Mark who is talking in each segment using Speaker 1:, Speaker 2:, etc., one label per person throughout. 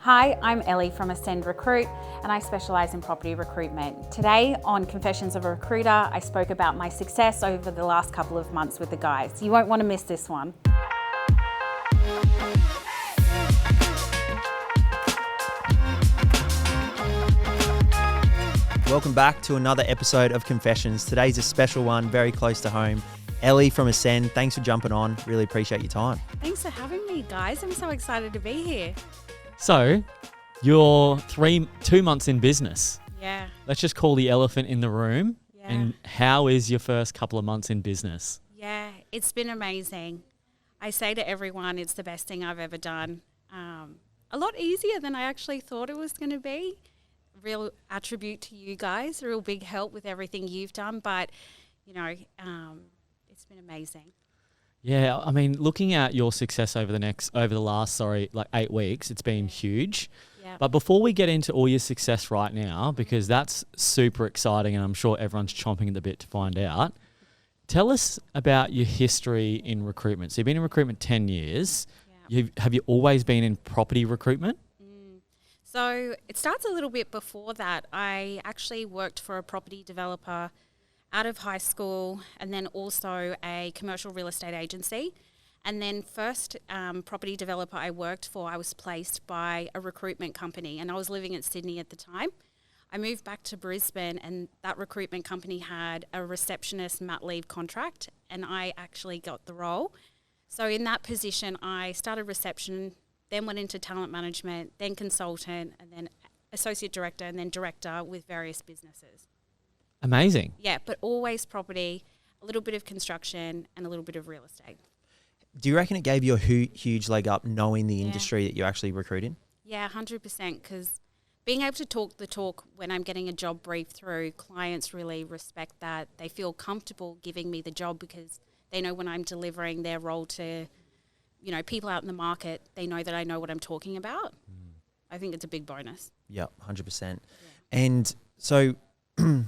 Speaker 1: Hi, I'm Ellie from Ascend Recruit and I specialise in property recruitment. Today on Confessions of a Recruiter, I spoke about my success over the last couple of months with the guys. You won't want to miss this one.
Speaker 2: Welcome back to another episode of Confessions. Today's a special one, very close to home. Ellie from Ascend, thanks for jumping on. Really appreciate your time.
Speaker 1: Thanks for having me, guys. I'm so excited to be here.
Speaker 3: So, you're 2 months in business.
Speaker 1: Yeah.
Speaker 3: Let's just call the elephant in the room.
Speaker 1: Yeah.
Speaker 3: And how is your first couple of months in business?
Speaker 1: Yeah, it's been amazing. I say to everyone, it's the best thing I've ever done. A lot easier than I actually thought it was going to be. Real attribute to you guys, a real big help with everything you've done. But, it's been amazing.
Speaker 3: Yeah, I mean, looking at your success over the last 8 weeks, it's been huge.
Speaker 1: Yeah.
Speaker 3: But before we get into all your success right now, because that's super exciting and I'm sure everyone's chomping at the bit to find out, tell us about your history in recruitment. So you've been in recruitment 10 years.
Speaker 1: Yeah.
Speaker 3: Have you always been in property recruitment?
Speaker 1: So it starts a little bit before that. I actually worked for a property developer out of high school and then also a commercial real estate agency. And then first property developer I worked for, I was placed by a recruitment company and I was living in Sydney at the time. I moved back to Brisbane and that recruitment company had a receptionist mat leave contract and I actually got the role. So in that position, I started reception, then went into talent management, then consultant, and then associate director, and then director with various businesses.
Speaker 3: Amazing.
Speaker 1: Yeah, but always property, a little bit of construction, and a little bit of real estate.
Speaker 2: Do you reckon it gave you a huge leg up knowing the industry that you're actually recruiting?
Speaker 1: Yeah, 100%, because being able to talk the talk when I'm getting a job brief through, clients really respect that. They feel comfortable giving me the job because they know when I'm delivering their role to people out in the market, they know that I know what I'm talking about. I think it's a big bonus.
Speaker 2: Yeah, 100%. And so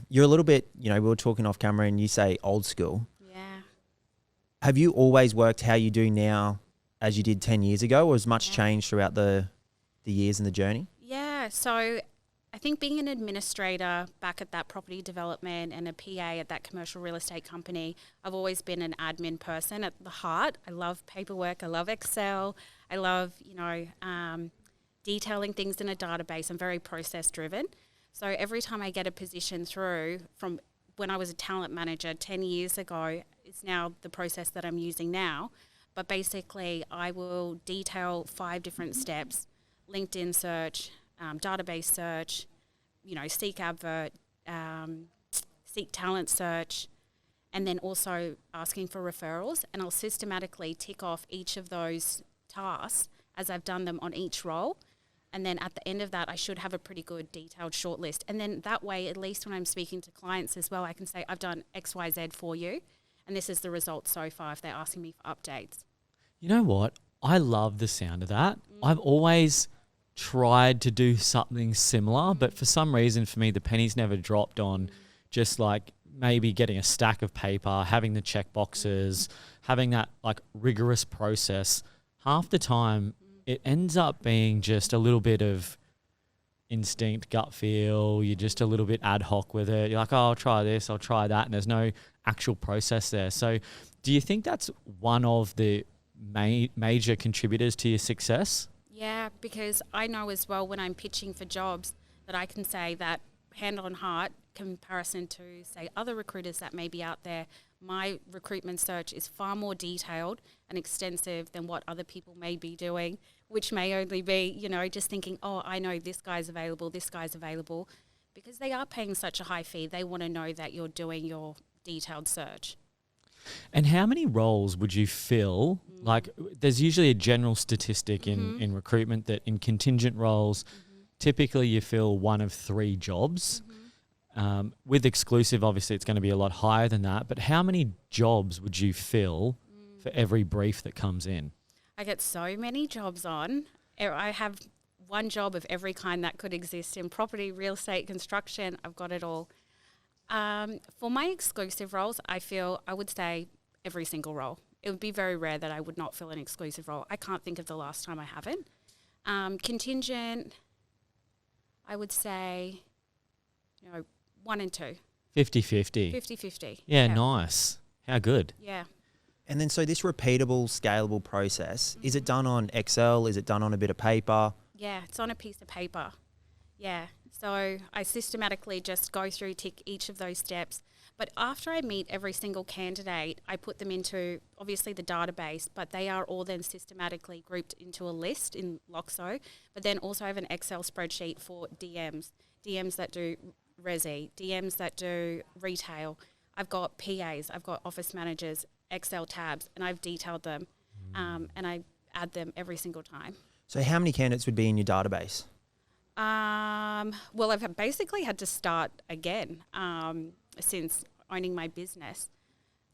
Speaker 2: you're a little bit, we were talking off camera and you say old school.
Speaker 1: Yeah.
Speaker 2: Have you always worked how you do now as you did 10 years ago, or has much changed throughout the years and the journey?
Speaker 1: Yeah, so I think being an administrator back at that property development and a PA at that commercial real estate company, I've always been an admin person at the heart. I love paperwork. I love Excel. I love, detailing things in a database. I'm very process driven. So every time I get a position through from when I was a talent manager 10 years ago, it's now the process that I'm using now. But basically, I will detail 5 different steps: LinkedIn search, database search, seek advert, seek talent search, and then also asking for referrals. And I'll systematically tick off each of those tasks as I've done them on each role. And then at the end of that, I should have a pretty good detailed shortlist. And then that way, at least when I'm speaking to clients as well, I can say, I've done X, Y, Z for you. And this is the result so far if they're asking me for updates.
Speaker 3: You know what? I love the sound of that. I've always tried to do something similar, but for some reason for me, the pennies never dropped on just like maybe getting a stack of paper, having the check boxes, having that like rigorous process. Half the time, it ends up being just a little bit of instinct, gut feel. You're just a little bit ad hoc with it. You're like, oh, I'll try this, I'll try that. And there's no actual process there. So do you think that's one of the major contributors to your success?
Speaker 1: Yeah, because I know as well when I'm pitching for jobs that I can say that hand on heart comparison to, say, other recruiters that may be out there, my recruitment search is far more detailed and extensive than what other people may be doing, which may only be, just thinking, oh, I know this guy's available, because they are paying such a high fee. They want to know that you're doing your detailed search.
Speaker 3: And how many roles would you fill? Like, there's usually a general statistic in recruitment that in contingent roles, typically you fill 1 of 3 jobs. With exclusive, obviously, it's going to be a lot higher than that. But how many jobs would you fill for every brief that comes in?
Speaker 1: I get so many jobs on. I have one job of every kind that could exist in property, real estate, construction. I've got it all. For my exclusive roles, I would say every single role. It would be very rare that I would not fill an exclusive role. I can't think of the last time I haven't. Contingent, I would say, 1 and 2.
Speaker 3: 50-50.
Speaker 1: 50-50.
Speaker 3: Yeah, nice. How good.
Speaker 1: Yeah.
Speaker 2: And then so this repeatable, scalable process, is it done on Excel? Is it done on a bit of paper?
Speaker 1: Yeah, it's on a piece of paper. Yeah. So I systematically just go through, tick each of those steps. But after I meet every single candidate, I put them into, obviously, the database, but they are all then systematically grouped into a list in Loxo. But then also I have an Excel spreadsheet for DMs that do resi, DMs that do retail. I've got PAs, I've got office managers, Excel tabs, and I've detailed them, and I add them every single time.
Speaker 2: So how many candidates would be in your database?
Speaker 1: Well, I've basically had to start again since owning my business.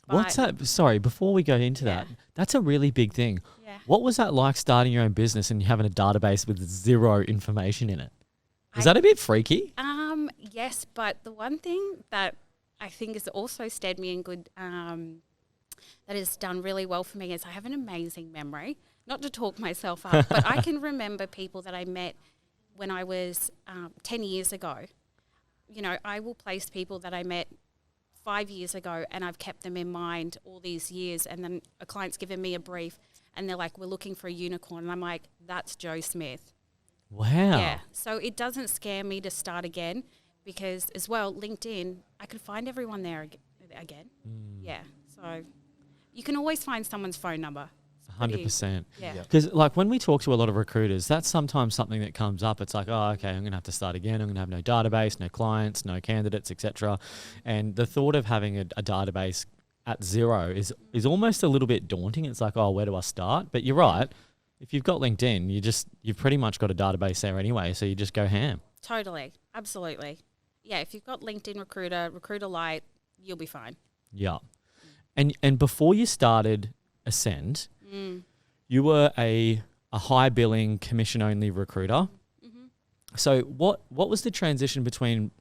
Speaker 3: What's that? Sorry, before we go into that, that's a really big thing.
Speaker 1: Yeah.
Speaker 3: What was that like starting your own business and having a database with zero information in it? Was that a bit freaky?
Speaker 1: Yes, but the one thing that I think has also steered me in good, that has done really well for me is I have an amazing memory. Not to talk myself up, but I can remember people that I met when I was 10 years ago. I will place people that I met 5 years ago and I've kept them in mind all these years, and then a client's given me a brief and they're like, we're looking for a unicorn. And I'm like, that's Joe Smith.
Speaker 3: Wow.
Speaker 1: Yeah. So it doesn't scare me to start again because, as well, LinkedIn, I could find everyone there again. Yeah. So you can always find someone's phone number.
Speaker 3: 100%.
Speaker 1: Yeah.
Speaker 3: Because when we talk to a lot of recruiters, that's sometimes something that comes up. It's like, oh, okay, I'm going to have to start again. I'm going to have no database, no clients, no candidates, etc. And the thought of having a database at zero is almost a little bit daunting. It's like, oh, where do I start? But you're right. If you've got LinkedIn, you've pretty much got a database there anyway, so you just go ham.
Speaker 1: Totally. Absolutely. Yeah, if you've got LinkedIn Recruiter Lite, you'll be fine.
Speaker 3: Yeah. And before you started Ascend, you were a high billing commission only recruiter. So what was the transition between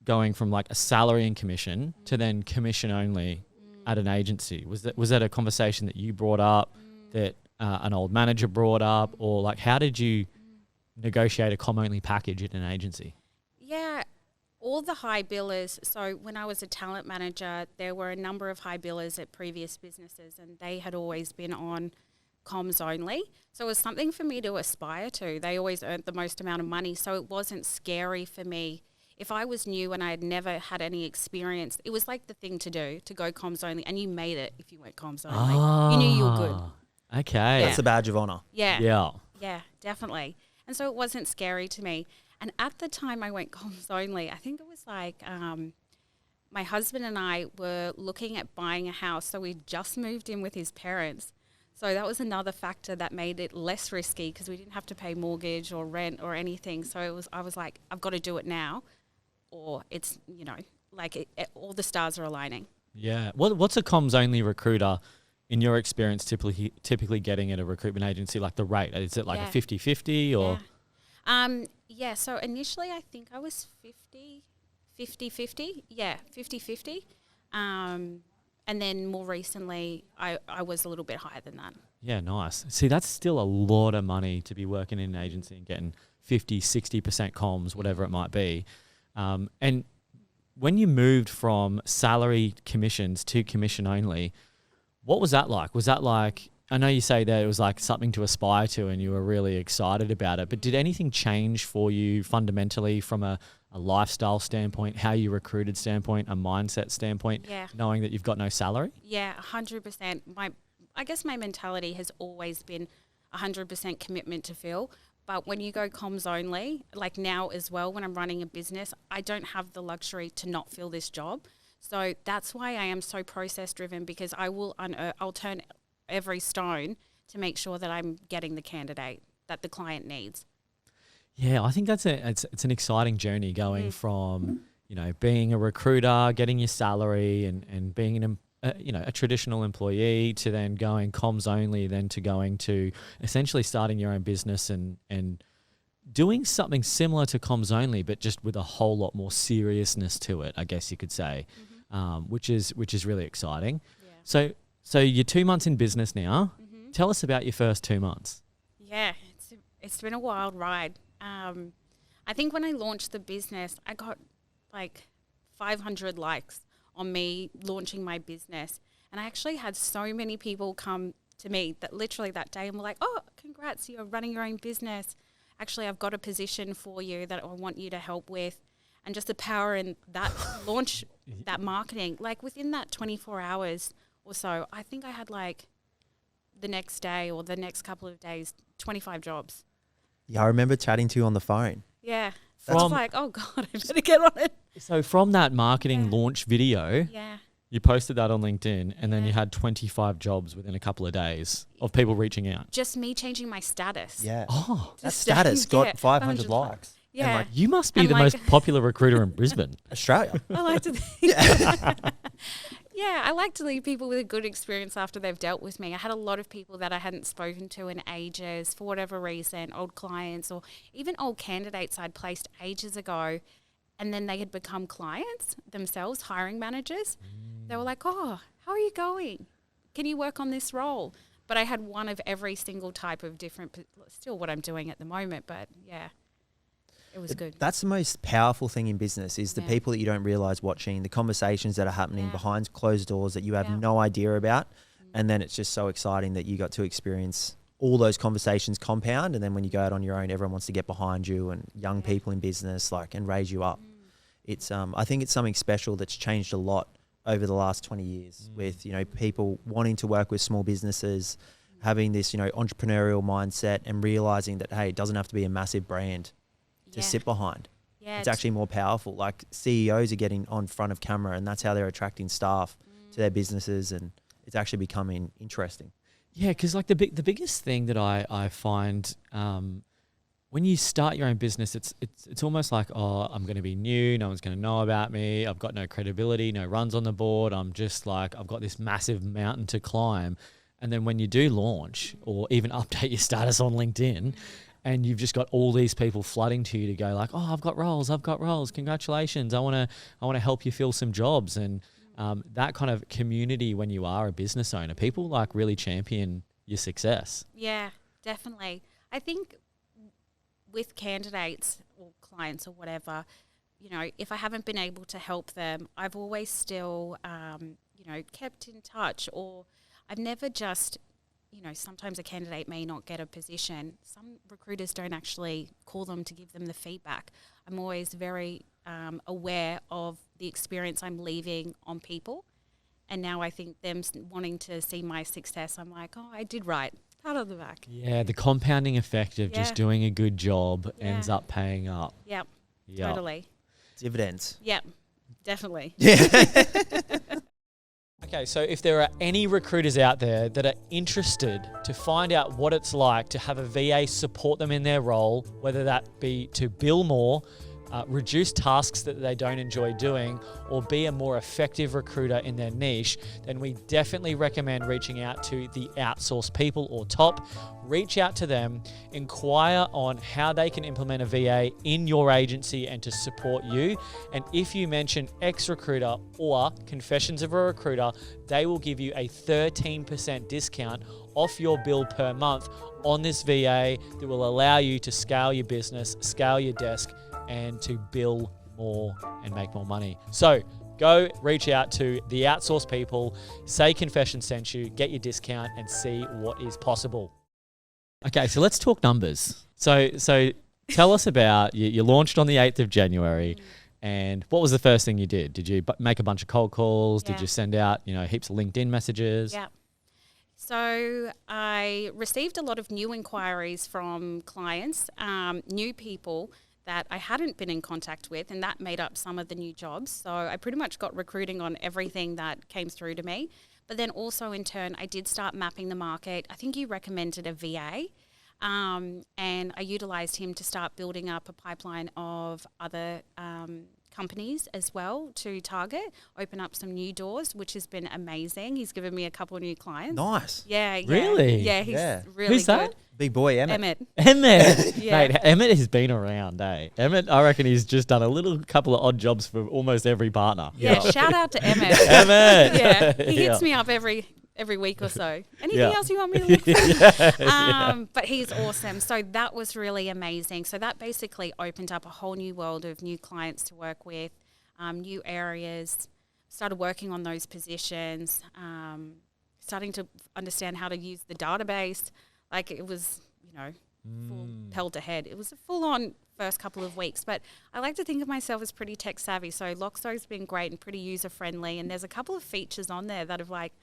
Speaker 3: going from like a salary and commission to then commission only at an agency? Was that a conversation that you brought up, that an old manager brought up, or like how did you negotiate a comm only package at an agency?
Speaker 1: Yeah, all the high billers. So when I was a talent manager, there were a number of high billers at previous businesses, and they had always been on comms only. So it was something for me to aspire to. They always earned the most amount of money, so it wasn't scary for me. If I was new and I had never had any experience, it was like the thing to do, to go comms only, and you made it if you went comms only. You knew you were good.
Speaker 3: Okay.
Speaker 2: That's a badge of honor.
Speaker 1: Yeah.
Speaker 3: Yeah.
Speaker 1: Yeah, definitely. And so it wasn't scary to me. And at the time I went comms only, I think it was like my husband and I were looking at buying a house. So we just moved in with his parents. So that was another factor that made it less risky because we didn't have to pay mortgage or rent or anything. So I was like, I've got to do it now, or it's, all the stars are aligning.
Speaker 3: Yeah. What's a comms only recruiter, in your experience, typically getting at a recruitment agency, like the rate? Is it like a 50-50 or?
Speaker 1: Yeah. So initially I think I was 50-50. Yeah, 50-50. And then more recently I was a little bit higher than that.
Speaker 3: Yeah, nice. See, that's still a lot of money to be working in an agency and getting 50, 60% comms, whatever it might be. And when you moved from salary commissions to commission only, what was that like? Was that like, I know you say that it was like something to aspire to and you were really excited about it, but did anything change for you fundamentally from a lifestyle standpoint, how you recruited standpoint, a mindset standpoint, knowing that you've got no salary?
Speaker 1: Yeah, 100%. I guess my mentality has always been 100% commitment to fill. But when you go comms only, like now as well, when I'm running a business, I don't have the luxury to not fill this job. So that's why I am so process driven, because I'll turn every stone to make sure that I'm getting the candidate that the client needs.
Speaker 3: Yeah, I think it's an exciting journey going from, being a recruiter, getting your salary and being a traditional employee, to then going comms only, then to going to essentially starting your own business and doing something similar to comms only, but just with a whole lot more seriousness to it, I guess you could say, which is really exciting. Yeah. So you're 2 months in business now. Tell us about your first 2 months.
Speaker 1: Yeah, It's been a wild ride. I think when I launched the business, I got like 500 likes on me launching my business. And I actually had so many people come to me that literally that day and were like, oh, congrats, you're running your own business. Actually, I've got a position for you that I want you to help with. And just the power in that launch, that marketing, like within that 24 hours or so, I think I had like the next day or the next couple of days, 25 jobs.
Speaker 2: Yeah, I remember chatting to you on the phone.
Speaker 1: Yeah. I was like, oh God, I better get on it.
Speaker 3: So from that marketing launch video, you posted that on LinkedIn and then you had 25 jobs within a couple of days of people reaching out.
Speaker 1: Just me changing my status.
Speaker 2: Yeah.
Speaker 3: Oh,
Speaker 2: that status got 500 likes.
Speaker 1: Yeah.
Speaker 3: And like, you must be the most popular recruiter in Brisbane.
Speaker 2: Australia.
Speaker 1: I like to think. Yeah, I like to leave people with a good experience after they've dealt with me. I had a lot of people that I hadn't spoken to in ages for whatever reason, old clients or even old candidates I'd placed ages ago, and then they had become clients themselves, hiring managers. They were like, oh, how are you going? Can you work on this role? But I had one of every single type of different, still what I'm doing at the moment, but yeah. It was good.
Speaker 2: That's the most powerful thing in business is the people that you don't realize watching, the conversations that are happening behind closed doors that you have no idea about. And then it's just so exciting that you got to experience all those conversations compound. And then when you go out on your own, everyone wants to get behind you and young people in business and raise you up. It's I think it's something special that's changed a lot over the last 20 years with, people wanting to work with small businesses, having this, entrepreneurial mindset and realizing that, hey, it doesn't have to be a massive brand to sit behind. Yeah, it's actually more powerful. Like CEOs are getting on front of camera and that's how they're attracting staff to their businesses, and it's actually becoming interesting.
Speaker 3: Yeah, because like the biggest thing that I find when you start your own business, it's almost like, oh, I'm going to be new, no one's going to know about me, I've got no credibility, no runs on the board, I'm just like, I've got this massive mountain to climb. And then when you do launch or even update your status on LinkedIn, and you've just got all these people flooding to you to go like, oh, I've got roles, congratulations, I want to help you fill some jobs. And that kind of community when you are a business owner, people like really champion your success.
Speaker 1: Yeah, definitely. I think with candidates or clients or whatever, if I haven't been able to help them, I've always still, kept in touch, or I've never just, sometimes a candidate may not get a position. Some recruiters don't actually call them to give them the feedback. I'm always very aware of the experience I'm leaving on people. And now I think them wanting to see my success, I'm like, oh, I did right. Pat on the back.
Speaker 3: Yeah, the compounding effect of just doing a good job ends up paying up.
Speaker 1: Yep. Totally.
Speaker 2: Dividends.
Speaker 1: Yep, definitely.
Speaker 2: Yeah.
Speaker 3: Okay, so if there are any recruiters out there that are interested to find out what it's like to have a VA support them in their role, whether that be to bill more, reduce tasks that they don't enjoy doing, or be a more effective recruiter in their niche, then we definitely recommend reaching out to the Outsource People or TOP. Reach out to them, inquire on how they can implement a VA in your agency and to support you. And if you mention ex-recruiter or Confessions of a Recruiter, they will give you a 13% discount off your bill per month on this VA that will allow you to scale your business, scale your desk, and to bill more and make more money. So go reach out to the Outsource People, say Confession sent you, get your discount and see what is possible. Okay, so let's talk numbers. So tell us about, you launched on the 8th of January and what was the first thing you did? Did you make a bunch of cold calls?
Speaker 1: Yeah.
Speaker 3: Did you send out, heaps of LinkedIn messages?
Speaker 1: Yeah. So I received a lot of new inquiries from clients, new people that I hadn't been in contact with, and that made up some of the new jobs. So I pretty much got recruiting on everything that came through to me. But then also in turn, I did start mapping the market. I think you recommended a VA, and I utilized him to start building up a pipeline of other companies as well to target, open up some new doors, which has been amazing. He's given me a couple of new clients.
Speaker 2: Nice.
Speaker 1: Yeah.
Speaker 3: Really?
Speaker 1: Yeah, he's really
Speaker 3: Who's
Speaker 1: good.
Speaker 3: that?
Speaker 2: Big boy, Emmett.
Speaker 1: Yeah.
Speaker 3: Mate, Emmett has been around, eh? Emmett, I reckon he's just done a couple of odd jobs for almost every partner.
Speaker 1: Yeah, shout out to Emmett.
Speaker 3: Emmett!
Speaker 1: Yeah, he hits me up every every week or so. Anything
Speaker 3: Yeah.
Speaker 1: else you want me to look for? But he's awesome. So that was really amazing. So that basically opened up a whole new world of new clients to work with, new areas. Started working on those positions, starting to understand how to use the database. Like it was, full pelt ahead. It was a full-on first couple of weeks, but I like to think of myself as pretty tech savvy. So Loxo's been great and pretty user friendly, and there's a couple of features on there that have like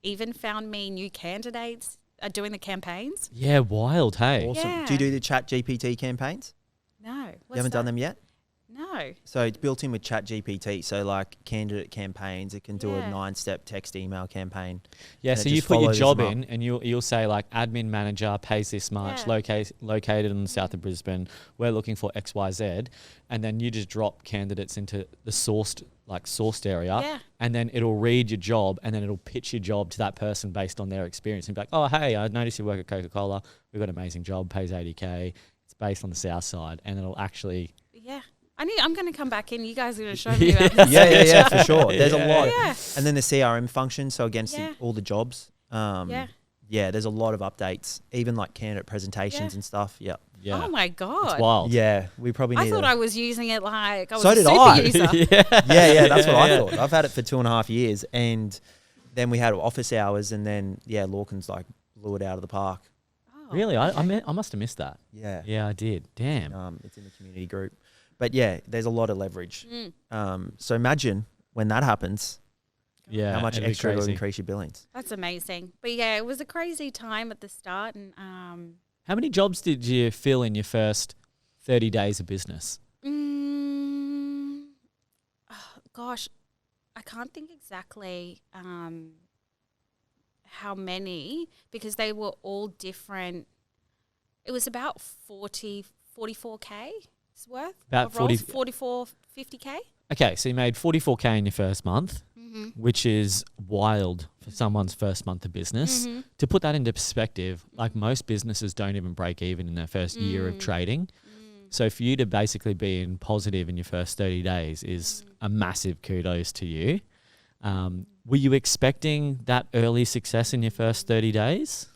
Speaker 1: even found me new candidates doing the campaigns.
Speaker 3: Yeah, wild, hey.
Speaker 2: Awesome.
Speaker 1: Yeah.
Speaker 2: Do you do the Chat GPT campaigns?
Speaker 1: No,
Speaker 2: You haven't done them yet?
Speaker 1: No.
Speaker 2: So it's built in with Chat GPT. So like candidate campaigns, it can do a
Speaker 1: Yeah.
Speaker 2: 9-step text email campaign.
Speaker 3: Yeah,
Speaker 2: and
Speaker 3: so
Speaker 2: it
Speaker 3: you
Speaker 2: just
Speaker 3: put your
Speaker 2: follows
Speaker 3: job
Speaker 2: them up.
Speaker 3: in and you'll say like admin manager pays this much,
Speaker 1: Yeah.
Speaker 3: located in the south of Brisbane. We're looking for XYZ, and then you just drop candidates into the sourced area,
Speaker 1: Yeah.
Speaker 3: and then it'll read your job and then it'll pitch your job to that person based on their experience and be like, oh hey, I noticed you work at Coca-Cola. We've got an amazing job, pays 80K. It's based on the south side, and it'll actually.
Speaker 1: Yeah. I'm going to come back in. You guys are going to show me about this.
Speaker 2: Yeah, for sure. There's a lot.
Speaker 1: Yeah.
Speaker 2: And then the CRM function, so against
Speaker 1: Yeah.
Speaker 2: all the jobs. Yeah, there's a lot of updates, even like candidate presentations
Speaker 1: Yeah.
Speaker 2: and stuff. Yeah.
Speaker 3: Yeah,
Speaker 1: Oh my God.
Speaker 3: it's wild.
Speaker 2: Yeah, we probably need
Speaker 1: I thought I was using it like I was
Speaker 2: So
Speaker 1: a
Speaker 2: did
Speaker 1: super
Speaker 2: I.
Speaker 1: user.
Speaker 2: Yeah, that's what I
Speaker 3: Yeah.
Speaker 2: thought. I've had it for 2.5 years, and then we had office hours, and then Lorcan's like blew it out of the park.
Speaker 1: Oh,
Speaker 3: Really,
Speaker 1: okay.
Speaker 3: I must have missed that.
Speaker 2: Yeah.
Speaker 3: Yeah, I did. Damn.
Speaker 2: It's in the community group. But yeah, there's a lot of leverage.
Speaker 1: Mm.
Speaker 2: So imagine when that happens,
Speaker 3: Yeah,
Speaker 2: how much
Speaker 3: it'd be
Speaker 2: extra will
Speaker 3: crazy.
Speaker 2: increase your billings.
Speaker 1: That's amazing. But yeah, it was a crazy time at the start. And
Speaker 3: How many jobs did you fill in your first 30 days of business?
Speaker 1: gosh, I can't think exactly how many, because they were all different. It was about 44K worth.
Speaker 3: About
Speaker 1: of roles,
Speaker 3: 40
Speaker 1: 44, 50K.
Speaker 3: Okay, so you made 44K in your first month, which is wild for someone's first month of business. To put that into perspective, like most businesses don't even break even in their first year of trading. So for you to basically be in positive in your first 30 days is a massive kudos to you. Were you expecting that early success in your first 30 days?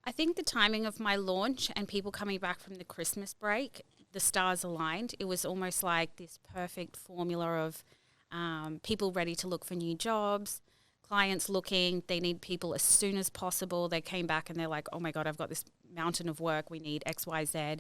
Speaker 1: I think the timing of my launch and people coming back from the Christmas break, the stars aligned. It was almost like this perfect formula of people ready to look for new jobs, clients looking, they need people as soon as possible. They came back and they're like, oh my God, I've got this mountain of work. We need X, Y, Z.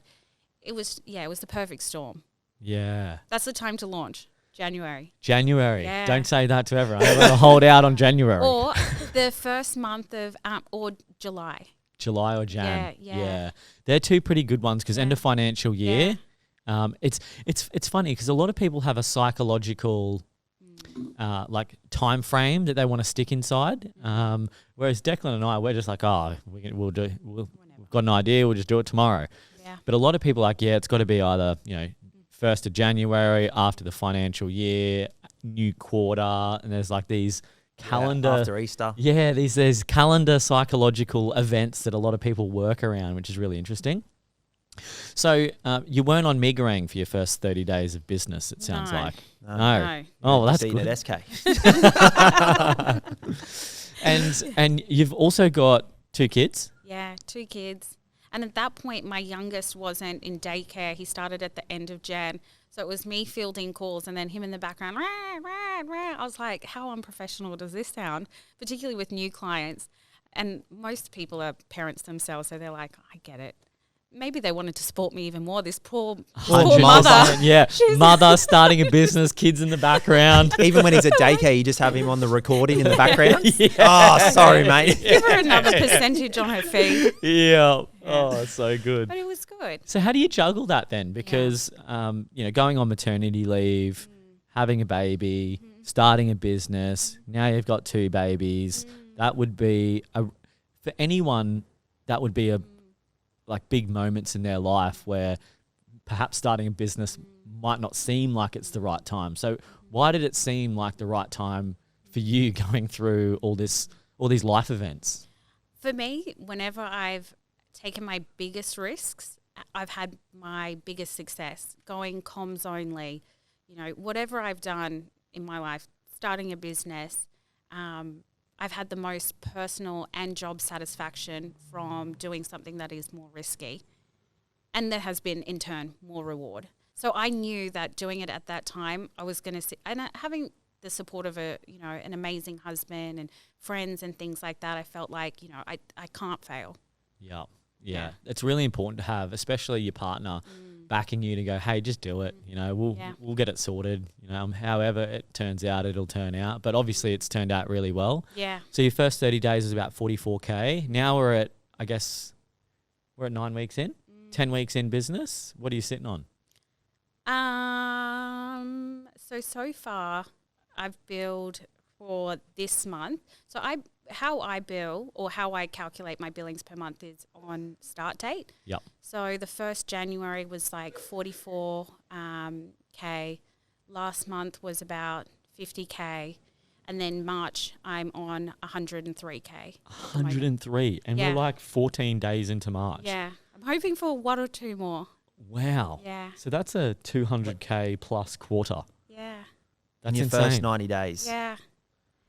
Speaker 1: It was the perfect storm.
Speaker 3: Yeah.
Speaker 1: That's the time to launch, January.
Speaker 3: January.
Speaker 1: Yeah.
Speaker 3: Don't say that to everyone. I'm going to hold out on January.
Speaker 1: Or the first month of, or July.
Speaker 3: July or Jan.
Speaker 1: Yeah.
Speaker 3: They're two pretty good ones because end of financial year, it's funny because a lot of people have a psychological like time frame that they want to stick inside. Whereas Declan and I, we're just like, we've got an idea, we'll just do it tomorrow.
Speaker 1: Yeah.
Speaker 3: But a lot of people are like, it's got to be either 1st of January after the financial year, new quarter, and there's like these calendar
Speaker 2: after Easter.
Speaker 3: Yeah, there's calendar psychological events that a lot of people work around, which is really interesting. So you weren't on Megarang for your first 30 days of business, it sounds
Speaker 1: No.
Speaker 3: like.
Speaker 1: No.
Speaker 3: Oh, well, that's
Speaker 2: Seen
Speaker 3: good.
Speaker 2: at SK.
Speaker 3: And you've also got 2 kids.
Speaker 1: Yeah, 2 kids. And at that point, my youngest wasn't in daycare. He started at the end of Jan. So it was me fielding calls and then him in the background. Rah, rah, rah. I was like, how unprofessional does this sound? Particularly with new clients. And most people are parents themselves, so they're like, I get it. Maybe they wanted to support me even more. This poor
Speaker 3: 100%,
Speaker 1: mother.
Speaker 3: Yeah, mother starting a business, kids in the background.
Speaker 2: Even when he's at daycare, you just have him on the recording in the background.
Speaker 3: Yeah.
Speaker 2: Oh, sorry, mate.
Speaker 1: Give her another percentage on her fee.
Speaker 3: Yeah. Oh, so good.
Speaker 1: But it was good.
Speaker 3: So how do you juggle that then? Because, going on maternity leave, having a baby, starting a business, now you've got 2 babies. That would be, for anyone, that would be like big moments in their life where perhaps starting a business might not seem like it's the right time. So why did it seem like the right time for you going through all these life events?
Speaker 1: For me, whenever I've taken my biggest risks, I've had my biggest success. Going comms only, whatever I've done in my life, starting a business, I've had the most personal and job satisfaction from doing something that is more risky. And there has been, in turn, more reward. So I knew that doing it at that time, I was going to see, and having the support of an amazing husband and friends and things like that, I felt like, I can't fail.
Speaker 3: Yeah. It's really important to have, especially your partner backing you to go, hey, just do it. We'll get it sorted. However it turns out, it'll turn out. But obviously it's turned out really well.
Speaker 1: Yeah.
Speaker 3: So your first 30 days was about 44K. Now we're at 9 weeks in, 10 weeks in business. What are you sitting on?
Speaker 1: So far I've billed for this month. So how I bill or how I calculate my billings per month is on start date.
Speaker 3: Yep.
Speaker 1: So the 1st January was like 44K. Last month was about 50K. And then March I'm on 103K.
Speaker 3: 103. And we're like 14 days into March.
Speaker 1: Yeah. I'm hoping for 1 or 2 more.
Speaker 3: Wow.
Speaker 1: Yeah.
Speaker 3: So that's a 200K plus quarter.
Speaker 1: Yeah.
Speaker 3: That's
Speaker 2: in your
Speaker 3: insane.
Speaker 2: first 90 days.
Speaker 1: Yeah.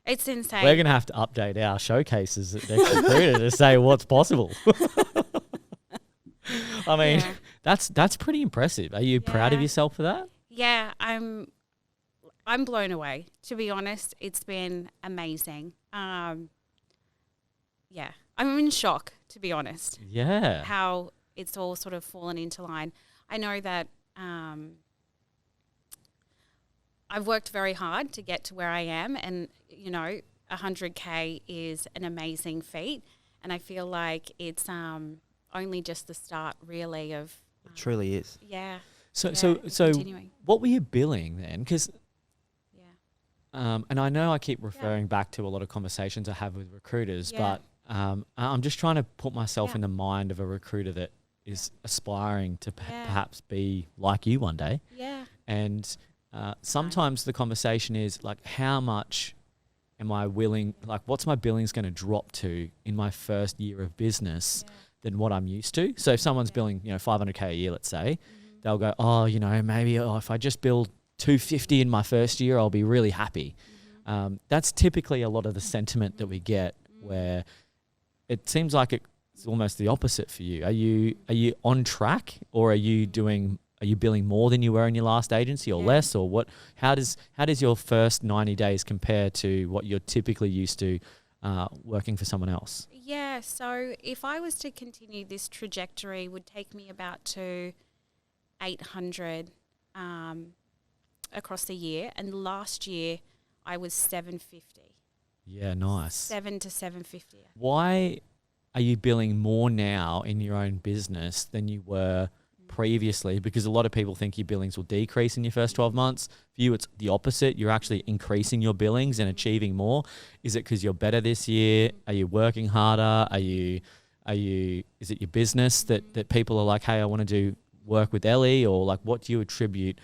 Speaker 1: It's insane.
Speaker 3: We're going to have to update our showcases at Next Recruiter to say what's possible. I mean, that's pretty impressive. Are you proud of yourself for that?
Speaker 1: Yeah, I'm blown away. To be honest, it's been amazing. I'm in shock, to be honest.
Speaker 3: Yeah.
Speaker 1: How it's all sort of fallen into line. I know that I've worked very hard to get to where I am, and 100K is an amazing feat, and I feel like it's only just the start, really, of
Speaker 2: It truly is.
Speaker 1: yeah.
Speaker 3: So
Speaker 1: continuing.
Speaker 3: what were you billing then? Because and I know I keep referring back to a lot of conversations I have with recruiters, but I'm just trying to put myself in the mind of a recruiter that is aspiring to perhaps be like you one day.
Speaker 1: Yeah.
Speaker 3: And sometimes the conversation is like, how much am I willing, like what's my billings going to drop to in my first year of business than what I'm used to? So if someone's billing, 500K a year, let's say, they'll go, maybe if I just bill 250 in my first year, I'll be really happy. That's typically a lot of the sentiment that we get, where it seems like it's almost the opposite for you. Are you on track, or are you billing more than you were in your last agency, or less, or what? How does your first 90 days compare to what you're typically used to working for someone else?
Speaker 1: Yeah, so if I was to continue this trajectory, it would take me about to 800 across the year, and last year I was 750.
Speaker 3: Yeah, nice.
Speaker 1: 7 to 750.
Speaker 3: Why are you billing more now in your own business than you were previously? Because a lot of people think your billings will decrease in your first 12 months. For you, it's the opposite. You're actually increasing your billings and achieving more. Is it because you're better this year? Are you working harder? Is it your business that people are like, hey, I want to do work with Ellie? Or like, what do you attribute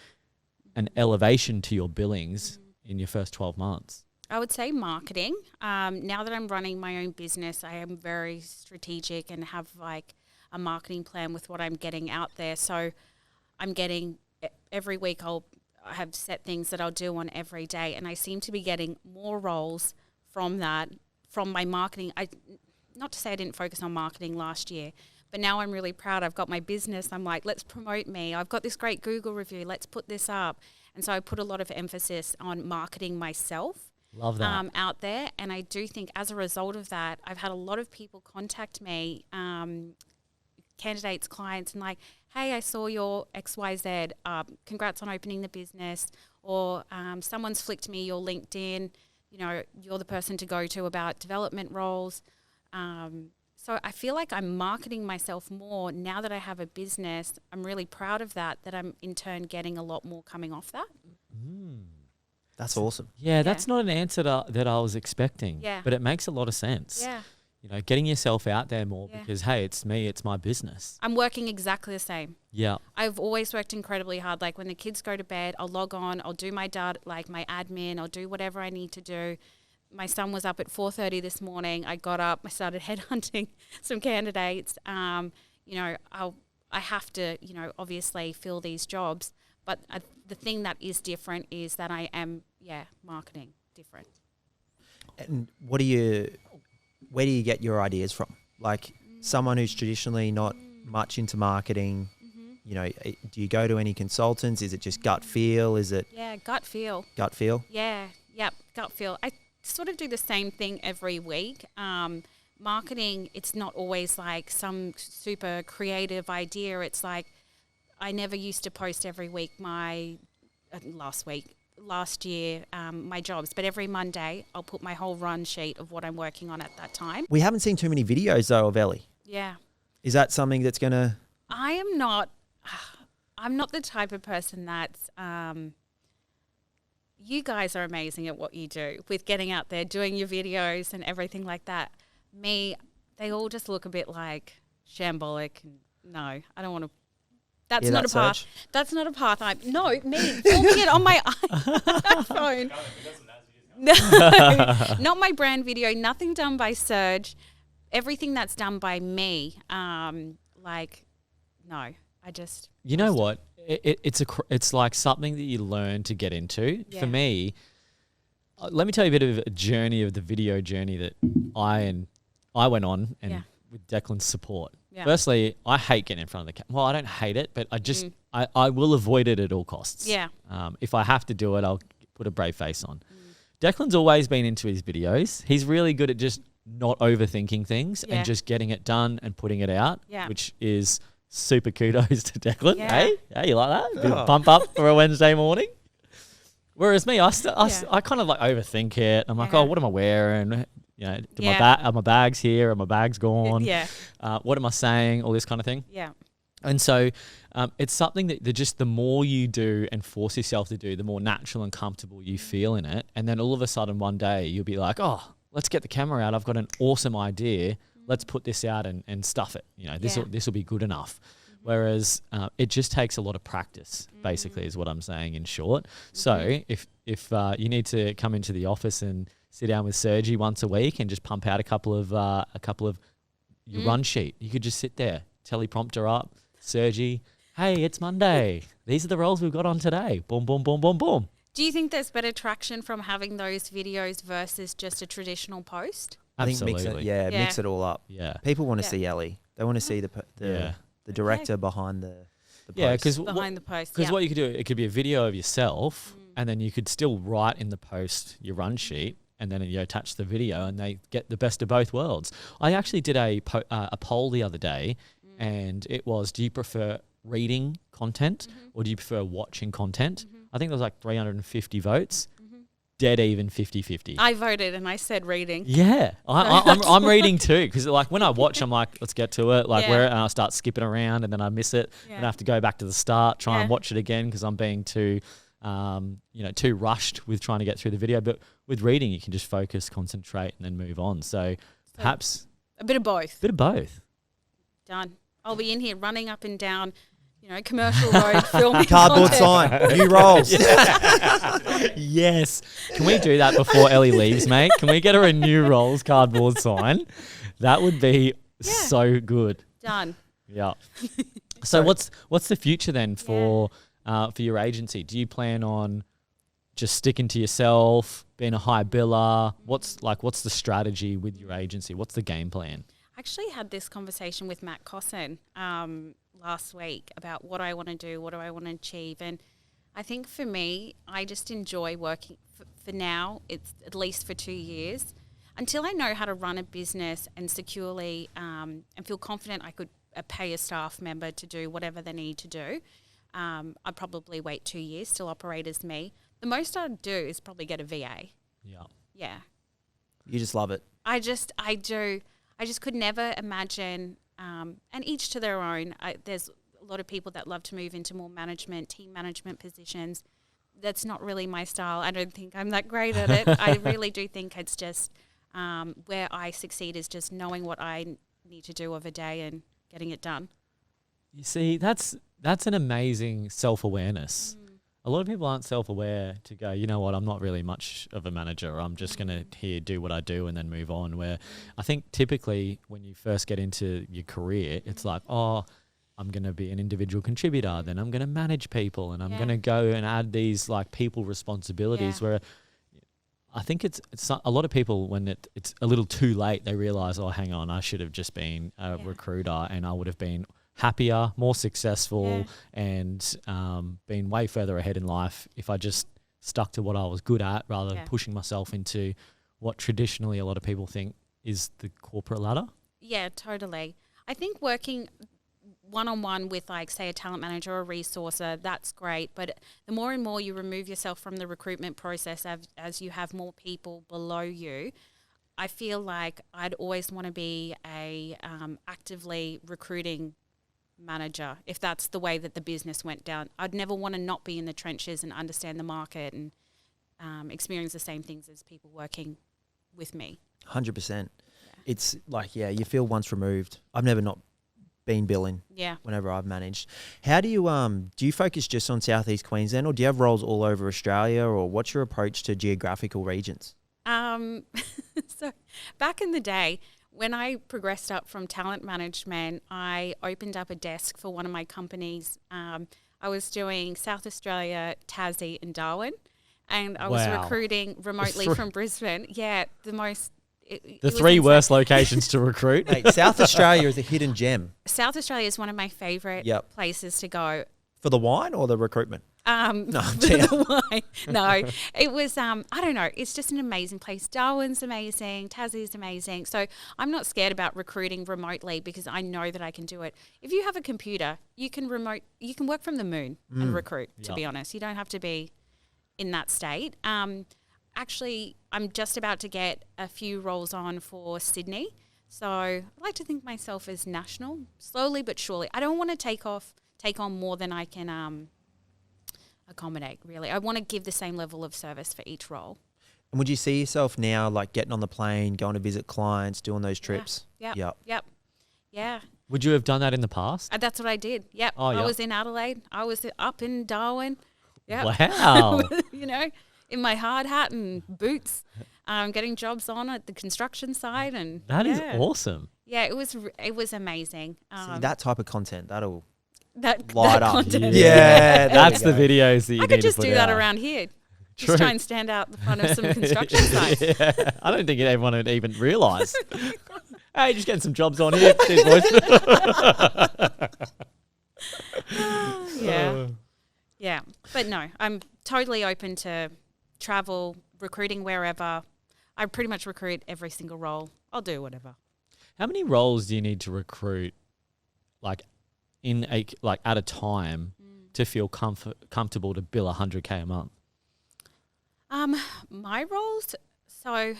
Speaker 3: an elevation to your billings in your first 12 months?
Speaker 1: I would say marketing. Now that I'm running my own business, I am very strategic and have like a marketing plan with what I'm getting out there. So I'm getting every week I have set things that I'll do on every day, and I seem to be getting more roles from my marketing. Not to say I didn't focus on marketing last year, but now I'm really proud. I've got my business. I'm like, let's promote me. I've got this great Google review. Let's put this up. And so I put a lot of emphasis on marketing myself.
Speaker 3: Love that.
Speaker 1: Out there. And I do think as a result of that, I've had a lot of people contact me, candidates, clients, and like, hey, I saw your XYZ, congrats on opening the business, or someone's flicked me your LinkedIn, you're the person to go to about development roles. So I feel like I'm marketing myself more now that I have a business. I'm really proud of that I'm in turn getting a lot more coming off that.
Speaker 2: That's awesome.
Speaker 3: Yeah, that's not an answer that I was expecting.
Speaker 1: Yeah.
Speaker 3: But it makes a lot of sense.
Speaker 1: Yeah.
Speaker 3: Getting yourself out there more because, hey, it's me, it's my business.
Speaker 1: I'm working exactly the same.
Speaker 3: Yeah.
Speaker 1: I've always worked incredibly hard. Like when the kids go to bed, I'll log on, I'll do my like my admin, I'll do whatever I need to do. My son was up at 4:30 this morning. I got up, I started headhunting some candidates. I have to, obviously fill these jobs. But the thing that is different is that I am, marketing different.
Speaker 2: And where do you get your ideas from? Like someone who's traditionally not much into marketing, you know, do you go to any consultants? Is it just gut feel? Is it?
Speaker 1: Yeah, gut feel.
Speaker 2: Gut feel?
Speaker 1: Yeah, yep, gut feel. I sort of do the same thing every week. Marketing, it's not always like some super creative idea. It's like I never used to post every week last year, my jobs. But every Monday, I'll put my whole run sheet of what I'm working on at that time.
Speaker 2: We haven't seen too many videos, though, of Ellie.
Speaker 1: Yeah.
Speaker 2: Is that something that's going to...
Speaker 1: I'm not the type of person that's... you guys are amazing at what you do with getting out there, doing your videos and everything like that. Me, they all just look a bit like shambolic. No, I don't want to... That's not a path.
Speaker 2: Surge?
Speaker 1: That's not a path. Me filming it on my iPhone. No, not my brand video. Nothing done by Surge. Everything that's done by me. No, I just.
Speaker 3: You know what? It's like something that you learn to get into.
Speaker 1: Yeah.
Speaker 3: For me, let me tell you a bit of a journey of the video journey that I went on, and with Declan's support. Yeah. Firstly, I hate getting in front of the camera. Well, I don't hate it, but I just I will avoid it at all costs.
Speaker 1: Yeah.
Speaker 3: If I have to do it, I'll put a brave face on. Declan's always been into his videos. He's really good at just not overthinking things and just getting it done and putting it out, which is super kudos to Declan. Yeah. Hey, you like that? Bit of pump up for a Wednesday morning. Whereas me, I kind of like overthink it. I'm like, oh, what am I wearing? You know, are my bags here? Are my bags gone?
Speaker 1: Yeah.
Speaker 3: What am I saying? All this kind of thing.
Speaker 1: Yeah.
Speaker 3: And so it's something that just the more you do and force yourself to do, the more natural and comfortable you feel in it. And then all of a sudden one day you'll be like, oh, let's get the camera out. I've got an awesome idea. Let's put this out and stuff it. You know, this will be good enough. Whereas it just takes a lot of practice, basically, is what I'm saying in short. So if you need to come into the office and sit down with Sergi once a week and just pump out a couple of your run sheet, you could just sit there, teleprompter up, Sergi, hey, it's Monday. These are the roles we've got on today. Boom, boom, boom, boom, boom.
Speaker 1: Do you think there's better traction from having those videos versus just a traditional post?
Speaker 3: Absolutely.
Speaker 2: I think mix it all up.
Speaker 3: Yeah.
Speaker 2: People want to see Ellie. They want to see the director behind the post.
Speaker 3: Yeah, because
Speaker 1: behind the post.
Speaker 3: Because what you could do, it could be a video of yourself, and then you could still write in the post your run sheet, and then you attach the video, and they get the best of both worlds. I actually did a poll the other day, and it was: do you prefer reading content or do you prefer watching content? I think there was like 350 votes. Dead even 50-50.
Speaker 1: I voted and I said reading.
Speaker 3: Yeah, I'm reading too, because like when I watch, I'm like, let's get to it. Like and I start skipping around and then I miss it, and I have to go back to the start, try and watch it again because I'm being too rushed with trying to get through the video. But with reading, you can just focus, concentrate, and then move on. So perhaps
Speaker 1: a bit of both.
Speaker 3: Done.
Speaker 1: I'll be in here running up and down, commercial road, filming
Speaker 2: cardboard
Speaker 1: content.
Speaker 2: sign, new roles.
Speaker 3: Yes. Can we do that before Ellie leaves, mate? Can we get her a new roles cardboard sign? That would be so good.
Speaker 1: Done.
Speaker 3: Yeah. So what's the future then for your agency? Do you plan on just sticking to yourself, being a high biller? What's the strategy with your agency? What's the game plan?
Speaker 1: I actually had this conversation with Matt Cosson last week about what I want to do, what do I want to achieve. And I think for me, I just enjoy working for now. It's at least for 2 years until I know how to run a business and securely and feel confident I could pay a staff member to do whatever they need to do. I'd probably wait 2 years, still operate as me. The most I'd do is probably get a VA.
Speaker 3: Yeah.
Speaker 1: Yeah.
Speaker 2: You just love it.
Speaker 1: I do. I just could never imagine, and each to their own. There's a lot of people that love to move into more team management positions. That's not really my style. I don't think I'm that great at it. I really do think it's just where I succeed is just knowing what I need to do of a day and getting it done.
Speaker 3: You see, that's an amazing self-awareness. A lot of people aren't self-aware to go, you know what, I'm not really much of a manager. I'm just going to do what I do and then move on. Where I think typically when you first get into your career, it's like, oh, I'm going to be an individual contributor. Then I'm going to manage people and I'm going to go and add these like people responsibilities where I think it's a lot of people when it's a little too late, they realize, oh, hang on, I should have just been a recruiter and I would have been happier, more successful, and been way further ahead in life if I just stuck to what I was good at rather than pushing myself into what traditionally a lot of people think is the corporate ladder.
Speaker 1: Yeah, totally. I think working one-on-one with, like, say, a talent manager or a resourcer, that's great. But the more and more you remove yourself from the recruitment process as you have more people below you, I feel like I'd always want to be a actively recruiting manager if that's the way that the business went down. I'd never want to not be in the trenches and understand the market and experience the same things as people working with me.
Speaker 2: 100%. It's like, you feel once removed. I've never not been billing whenever I've managed. How do you focus just on Southeast Queensland, or do you have roles all over Australia, or what's your approach to geographical regions?
Speaker 1: So back in the day, when I progressed up from talent management, I opened up a desk for one of my companies. I was doing South Australia, Tassie and Darwin, and I was recruiting remotely from Brisbane. Yeah, the
Speaker 3: three worst locations to recruit.
Speaker 2: Mate, South Australia is a hidden gem.
Speaker 1: South Australia is one of my favourite places to go.
Speaker 2: For the wine or the recruitment?
Speaker 1: No, the wine. No, it was, I don't know, it's just an amazing place. Darwin's amazing, Tassie's amazing. So I'm not scared about recruiting remotely because I know that I can do it. If you have a computer, you can work from the moon and recruit, to be honest. You don't have to be in that state. Actually, I'm just about to get a few roles on for Sydney. So I like to think myself as national, slowly but surely. I don't want to take on more than I can accommodate, really. I want to give the same level of service for each role.
Speaker 2: And would you see yourself now, like, getting on the plane, going to visit clients, doing those trips?
Speaker 1: Yep. Yeah.
Speaker 3: Would you have done that in the past?
Speaker 1: That's what I did. Yep.
Speaker 3: Oh,
Speaker 1: I was in Adelaide. I was up in Darwin. Yep.
Speaker 3: Wow.
Speaker 1: In my hard hat and boots, getting jobs on at the construction site, and
Speaker 3: that is awesome.
Speaker 1: Yeah, it was amazing.
Speaker 2: See, that type of content, that'll
Speaker 1: that
Speaker 2: light up.
Speaker 1: Content.
Speaker 2: Yeah,
Speaker 3: that's the videos that you
Speaker 1: I
Speaker 3: need
Speaker 1: could just
Speaker 3: to put
Speaker 1: do that
Speaker 3: out.
Speaker 1: Around here. Just try and stand out the front of some construction sites.
Speaker 3: Yeah. I don't think everyone would even realise. Hey, just getting some jobs on here. Cheers, boys.
Speaker 1: Yeah. But no, I'm totally open to travel, recruiting wherever. I pretty much recruit every single role. I'll do whatever.
Speaker 3: How many roles do you need to recruit, like at a time, to feel comfortable to bill $100K a month?
Speaker 1: My roles, so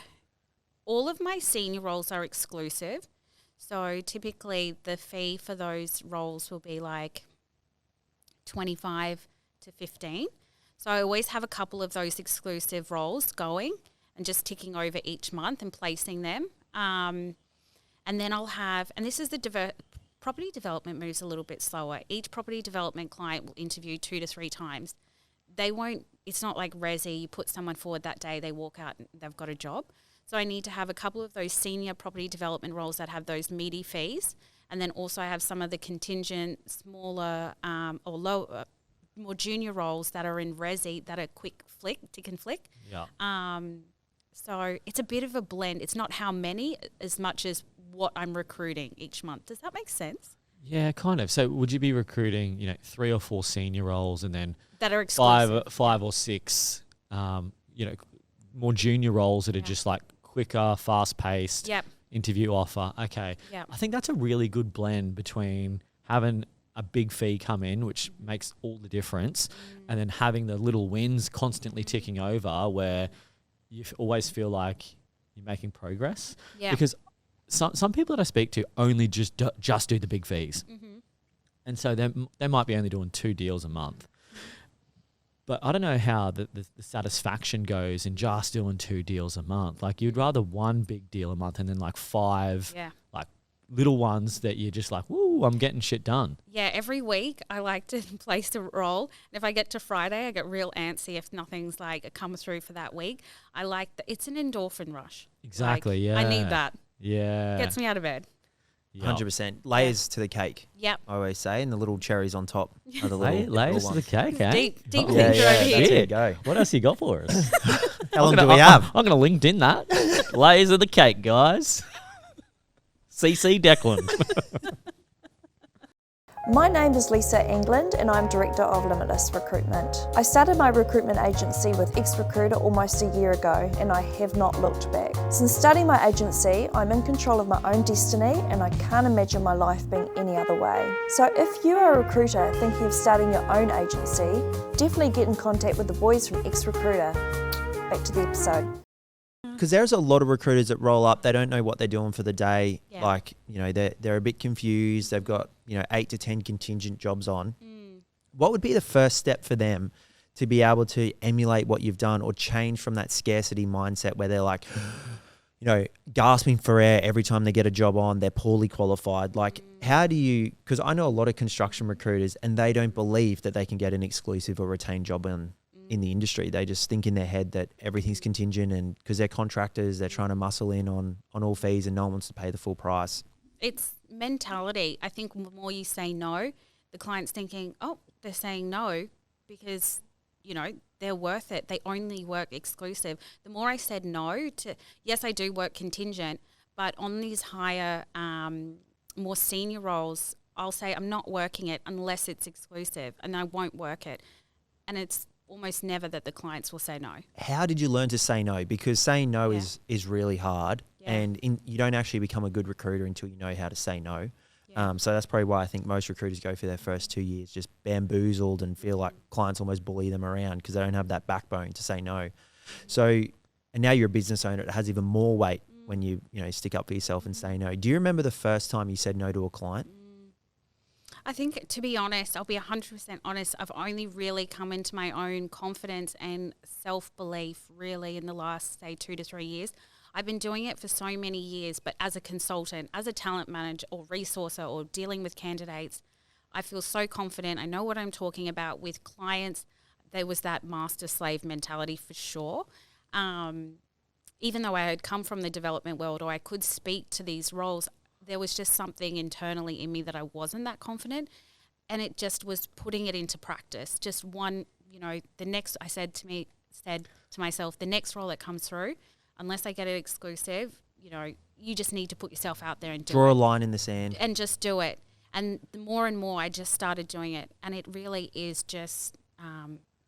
Speaker 1: all of my senior roles are exclusive. So typically the fee for those roles will be like 25 to 15. So I always have a couple of those exclusive roles going and just ticking over each month and placing them. And then I'll have, and this is property development moves a little bit slower. Each property development client will interview 2 to 3 times. It's not like resi, you put someone forward that day, they walk out and they've got a job. So I need to have a couple of those senior property development roles that have those meaty fees. And then also I have some of the contingent, smaller or lower, more junior roles that are in resi that are quick tick and flick.
Speaker 3: Yeah.
Speaker 1: So it's a bit of a blend. It's not how many as much as what I'm recruiting each month. Does that make sense?
Speaker 3: Yeah, kind of. So would you be recruiting, 3 or 4 senior roles and then
Speaker 1: that are exclusive.
Speaker 3: 5 or 6, more junior roles that are just like quicker, fast-paced, interview offer. Okay.
Speaker 1: Yep.
Speaker 3: I think that's a really good blend between having a big fee come in, which makes all the difference, and then having the little wins constantly ticking over where you always feel like you're making progress.
Speaker 1: Yeah.
Speaker 3: Because some people that I speak to only just do the big fees.
Speaker 1: Mm-hmm.
Speaker 3: And so they might be only doing 2 deals a month. But I don't know how the satisfaction goes in just doing 2 deals a month. Like, you'd rather 1 big deal a month and then like 5 like little ones that you're just like, woo, I'm getting shit done.
Speaker 1: Yeah, every week I like to place a role. And if I get to Friday, I get real antsy if nothing's like come through for that week. I like it's an endorphin rush.
Speaker 3: Exactly,
Speaker 1: I need that.
Speaker 3: Yeah.
Speaker 1: Gets me out of bed.
Speaker 2: 100%. Layers to the cake.
Speaker 1: Yep.
Speaker 2: I always say, and the little cherries on top are the little
Speaker 3: layers
Speaker 2: little
Speaker 3: to the cake, eh?
Speaker 1: Deep
Speaker 2: yeah,
Speaker 1: thinker over here.
Speaker 2: there you go.
Speaker 3: What else you got for us?
Speaker 2: How long do we have?
Speaker 3: I'm going to LinkedIn that. Layers of the cake, guys. CC Declan.
Speaker 4: My name is Lisa England and I'm Director of Limitless Recruitment. I started my recruitment agency with ex-recruiter almost a year ago and I have not looked back. Since starting my agency, I'm in control of my own destiny and I can't imagine my life being any other way. So if you are a recruiter thinking of starting your own agency, definitely get in contact with the boys from ex-recruiter. Back to the episode.
Speaker 2: Because there's a lot of recruiters that roll up, they don't know what they're doing for the day.
Speaker 1: Yeah.
Speaker 2: Like, you know, they're a bit confused. They've got, 8 to 10 contingent jobs on. What would be the first step for them to be able to emulate what you've done or change from that scarcity mindset where they're like, gasping for air every time they get a job on, they're poorly qualified. Like, how do you, because I know a lot of construction recruiters and they don't believe that they can get an exclusive or retained job in the industry. They just think in their head that everything's contingent, and because they're contractors, they're trying to muscle in on all fees and no one wants to pay the full price.
Speaker 1: It's mentality. I think the more you say no, the client's thinking, oh, they're saying no because, they're worth it. They only work exclusive. The more I said no to, yes, I do work contingent, but on these higher, more senior roles, I'll say I'm not working it unless it's exclusive and I won't work it. And it's almost never that the clients will say no.
Speaker 2: How did you learn to say no? Because saying no is really hard, and you don't actually become a good recruiter until you know how to say no. Yeah. So that's probably why I think most recruiters go for their first 2 years just bamboozled and feel like clients almost bully them around because they don't have that backbone to say no. So, and now you're a business owner, it has even more weight when you stick up for yourself and say no. Do you remember the first time you said no to a client?
Speaker 1: I think, to be honest, I'll be 100% honest, I've only really come into my own confidence and self-belief really in the last, say, 2 to 3 years. I've been doing it for so many years, but as a consultant, as a talent manager or resourcer or dealing with candidates, I feel so confident. I know what I'm talking about with clients. There was that master-slave mentality for sure. Even though I had come from the development world or I could speak to these roles, there was just something internally in me that I wasn't that confident, and it just was putting it into practice. Just one, I said to myself, the next role that comes through, unless I get it exclusive, you just need to put yourself out there and
Speaker 2: draw a line in the sand
Speaker 1: and just do it. And the more and more I just started doing it, and it really is just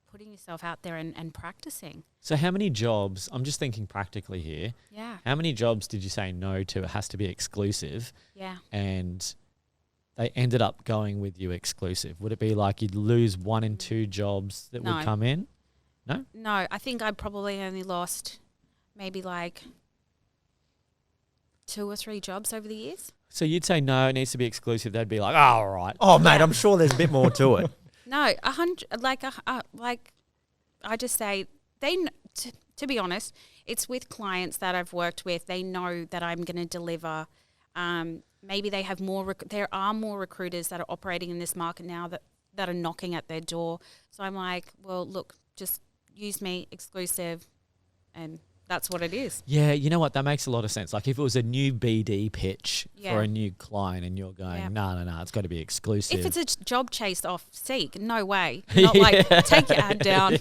Speaker 1: putting yourself out there and practicing.
Speaker 3: So how many jobs, I'm just thinking practically here.
Speaker 1: Yeah.
Speaker 3: How many jobs did you say no to? It has to be exclusive.
Speaker 1: Yeah.
Speaker 3: And they ended up going with you exclusive. Would it be like you'd lose 1 in 2 jobs that would come in? No?
Speaker 1: No, I think I probably only lost maybe like 2 or 3 jobs over the years.
Speaker 3: So you'd say no, it needs to be exclusive. They'd be like, oh, all right.
Speaker 2: Oh, mate, I'm sure there's a bit more to it.
Speaker 1: No, 100. Like I just say to be honest, it's with clients that I've worked with. They know that I'm going to deliver. Maybe they have more. There are more recruiters that are operating in this market now that are knocking at their door. So I'm like, well, look, just use me exclusive, and that's what it is.
Speaker 3: Yeah, you know what? That makes a lot of sense. Like if it was a new BD pitch for a new client and you're going, no, it's got to be exclusive.
Speaker 1: If it's a job chased off Seek, no way. Not like, take your ad down.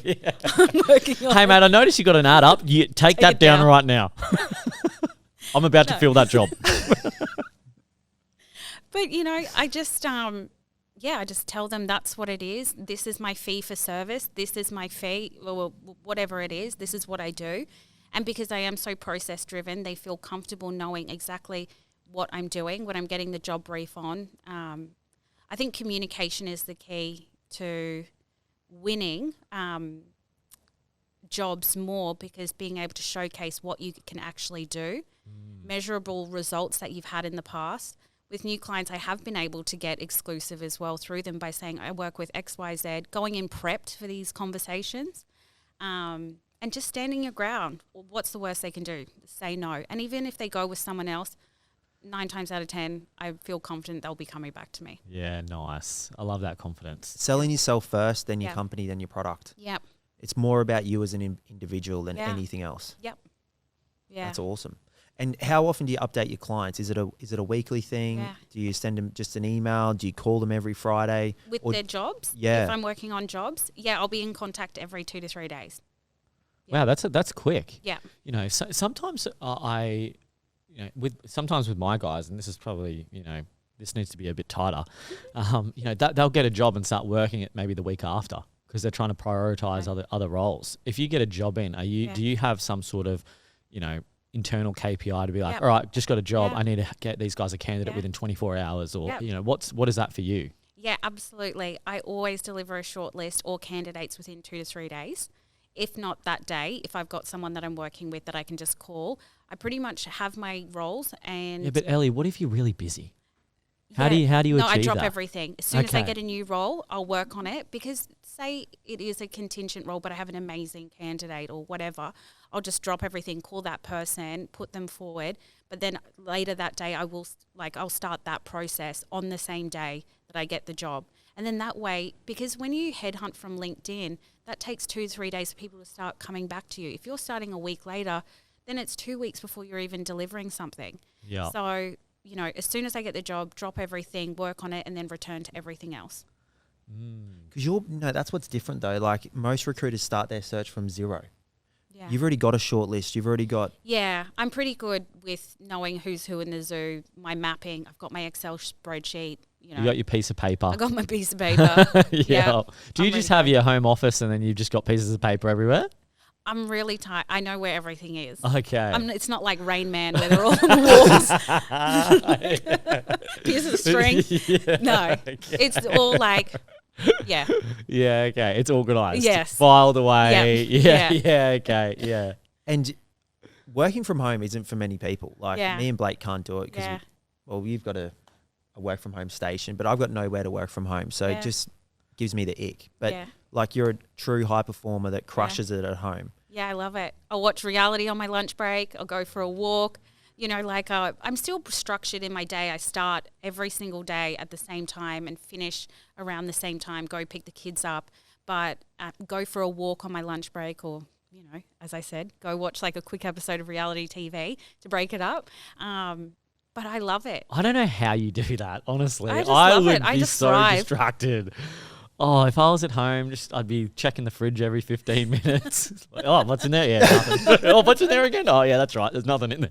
Speaker 1: I'm working on
Speaker 3: hey, mate, I noticed you got an ad up. You take that down right now. I'm about to fill that job.
Speaker 1: But, I just, I just tell them that's what it is. This is my fee for service. This is my fee, or whatever it is. This is what I do. And because I am so process driven, they feel comfortable knowing exactly what I'm doing when I'm getting the job brief on. I think communication is the key to winning jobs more, because being able to showcase what you can actually do, measurable results that you've had in the past. With new clients, I have been able to get exclusive as well through them by saying I work with XYZ, going in prepped for these conversations. And just standing your ground. What's the worst they can do? Say no. And even if they go with someone else, 9 times out of 10, I feel confident they'll be coming back to me.
Speaker 3: Yeah, nice. I love that confidence.
Speaker 2: Selling yourself first, then your company, then your product.
Speaker 1: Yep.
Speaker 2: It's more about you as an individual than anything else.
Speaker 1: Yep. Yeah.
Speaker 2: That's awesome. And how often do you update your clients? Is it a weekly thing?
Speaker 1: Yeah.
Speaker 2: Do you send them just an email? Do you call them every Friday?
Speaker 1: With their jobs?
Speaker 2: Yeah.
Speaker 1: If I'm working on jobs? Yeah, I'll be in contact every 2 to 3 days.
Speaker 3: Wow, that's quick.
Speaker 1: Yeah.
Speaker 3: You know, so sometimes sometimes with my guys, and this is probably, this needs to be a bit tighter. They'll get a job and start working it maybe the week after because they're trying to prioritize other roles. If you get a job in, do you have some sort of, internal KPI to be like, all right, just got a job. I need to get these guys a candidate within 24 hours, or what is that for you?
Speaker 1: Yeah, absolutely. I always deliver a short list or candidates within 2 to 3 days. If not that day, if I've got someone that I'm working with that I can just call, I pretty much have my roles. And
Speaker 3: yeah, but Ellie, what if you're really busy? How do you achieve
Speaker 1: I drop
Speaker 3: that?
Speaker 1: everything. As soon as I get a new role, I'll work on it, because say it is a contingent role, but I have an amazing candidate or whatever, I'll just drop everything, call that person, put them forward. But then later that day, I'll start that process on the same day that I get the job. And then that way, because when you headhunt from LinkedIn, that takes 2 to 3 days for people to start coming back to you. If you're starting a week later, then it's 2 weeks before you're even delivering something.
Speaker 3: Yeah.
Speaker 1: So, as soon as I get the job, drop everything, work on it, and then return to everything else.
Speaker 2: Because that's what's different though. Like most recruiters start their search from zero.
Speaker 1: Yeah.
Speaker 2: You've already got a short list. You've already got.
Speaker 1: Yeah, I'm pretty good with knowing who's who in the zoo, my mapping. I've got my Excel spreadsheet.
Speaker 3: You got your piece of paper.
Speaker 1: I got my piece of paper.
Speaker 3: Yeah. Do you just have your home office and then you've just got pieces of paper everywhere?
Speaker 1: I'm really tight. I know where everything is.
Speaker 3: Okay.
Speaker 1: It's not like Rain Man where they're all on the walls. Pieces of string. Yeah, no, okay. It's all like, yeah.
Speaker 3: Yeah, okay. It's organised.
Speaker 1: Yes.
Speaker 3: Filed away.
Speaker 1: Yeah.
Speaker 3: Yeah, okay. Yeah.
Speaker 2: And working from home isn't for many people. Like me and Blake can't do it because, you've got a work from home station, but I've got nowhere to work from home. So it just gives me the ick. But like you're a true high performer that crushes it at home.
Speaker 1: Yeah, I love it. I'll watch reality on my lunch break. I'll go for a walk. I'm still structured in my day. I start every single day at the same time and finish around the same time, go pick the kids up, but go for a walk on my lunch break, or, as I said, go watch like a quick episode of reality TV to break it up. But I love it.
Speaker 3: I don't know how you do that, honestly.
Speaker 1: I just love it.
Speaker 3: I would be so distracted. Oh, if I was at home, I'd be checking the fridge every 15 minutes. What's in there? Yeah, nothing. What's in there again? Oh, yeah, that's right. There's nothing in there.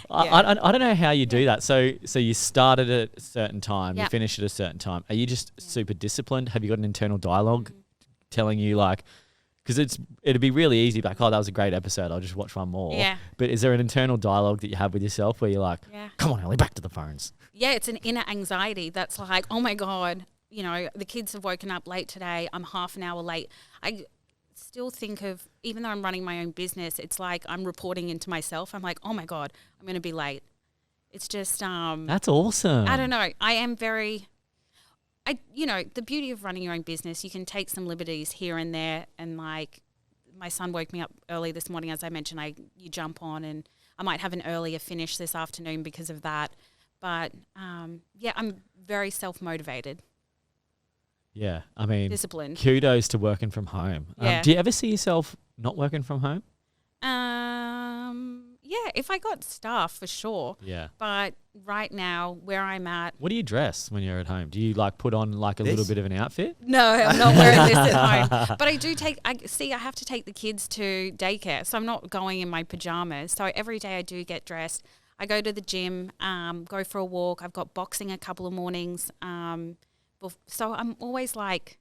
Speaker 3: I don't know how you do that. So you started at a certain time, you finish at a certain time. Are you just super disciplined? Have you got an internal dialogue telling you because it'd be really easy, like, oh, that was a great episode, I'll just watch one more. Yeah. But is there an internal dialogue that you have with yourself where you're like, come on, Ellie, back to the phones? Yeah,
Speaker 1: it's an inner anxiety that's like, oh my God, the kids have woken up late today, I'm half an hour late. I still think of, even though I'm running my own business, it's like I'm reporting into myself. I'm like, oh my God, I'm going to be late. It's just...
Speaker 3: That's awesome.
Speaker 1: I don't know. I am very... the beauty of running your own business, you can take some liberties here and there. And like, my son woke me up early this morning, as I mentioned, you jump on, and I might have an earlier finish this afternoon because of that. But I'm very self-motivated.
Speaker 3: Yeah, I mean,
Speaker 1: disciplined.
Speaker 3: Kudos to working from home.
Speaker 1: Yeah.
Speaker 3: Do you ever see yourself not working from home?
Speaker 1: Yeah, if I got staff, for sure.
Speaker 3: Yeah.
Speaker 1: But right now, where I'm at...
Speaker 3: What do you dress when you're at home? Do you put on a little bit of an outfit?
Speaker 1: No, I'm not wearing this at home. But I do I have to take the kids to daycare, so I'm not going in my pajamas. So every day I do get dressed. I go to the gym, go for a walk. I've got boxing a couple of mornings. So I'm always like,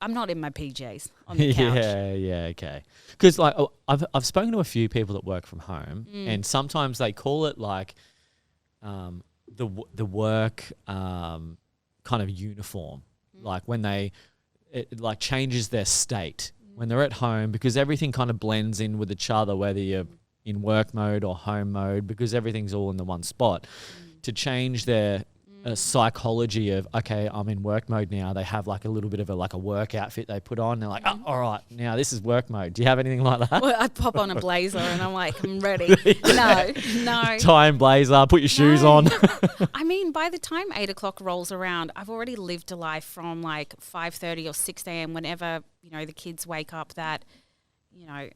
Speaker 1: I'm not in my PJs on the couch.
Speaker 3: Yeah, okay. Because I've spoken to a few people that work from home, and sometimes they call it the work kind of uniform, like when it changes their state when they're at home, because everything kind of blends in with each other, whether you're in work mode or home mode, because everything's all in the one spot. To change their psychology of, okay, I'm in work mode now, they have a little bit of a work outfit they put on. They're like, oh, all right, now this is work mode. Do you have anything like that?
Speaker 1: Well, I pop on a blazer and I'm like, I'm ready. No.
Speaker 3: Tie and blazer, put your shoes on.
Speaker 1: I mean, by the time 8 o'clock rolls around, I've already lived a life from 5:30 or 6 a.m. whenever, the kids wake up that, no.